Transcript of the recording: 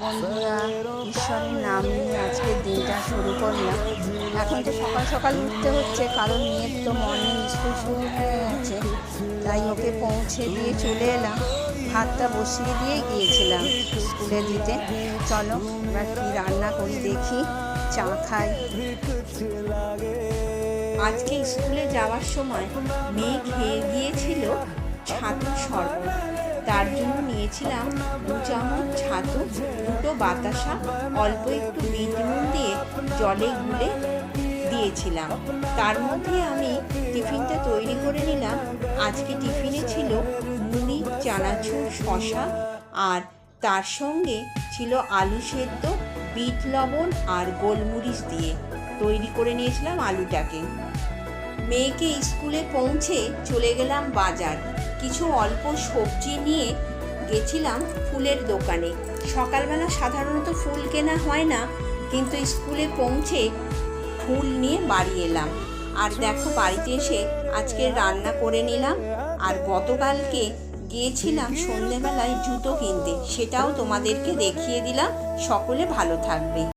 বন্ধুরা, ঈশ্বরের নাম নিয়ে আজকের দিনটা শুরু করলাম। এখন তো সকাল সকাল উঠতে হচ্ছে, কারণ মেয়ের তো মর্নিং স্কুল শুরু হয়ে গেছে, তাই ওকে পৌঁছে দিয়ে চলে এলাম। ভাতটা বসিয়ে দিয়ে গিয়েছিলাম স্কুলে দিতে। চলো এবার কী রান্না করি দেখি, চা খাই। আজকে স্কুলে যাওয়ার সময় মেয়ে খেয়ে গিয়েছিল ছাতুর শরবত, তার জন্য নিয়েছিলাম 2 চামচ ছাতু, 2টো বাতাসা, অল্প একটু বিট নুন দিয়ে জলে গুলে দিয়েছিলাম। তার মধ্যে আমি টিফিনটা তৈরি করে নিলাম। আজকে টিফিনে ছিল মুড়ি, চানাচুর, শসা, আর তার সঙ্গে ছিল আলু সেদ্ধ, বিট লবণ আর গোলমরিচ দিয়ে তৈরি করে নিয়েছিলাম আলুটাকে। মেয়েকে স্কুলে পৌঁছে চলে গেলাম বাজার। কিছু অল্প সবজি নিয়ে গেছিলাম ফুলের দোকানে। সকালবেলা সাধারণত ফুল কেনা হয় না, কিন্তু স্কুলে পৌঁছে ফুল নিয়ে বাড়ি এলাম। আর দেখো, বাড়িতে এসে আজকে রান্না করে নিলাম। আর গতকালকে গিয়েছিলাম সন্ধেবেলায় জুতো কিনতে, সেটাও তোমাদেরকে দেখিয়ে দিলাম। সকলে ভালো থাকবে।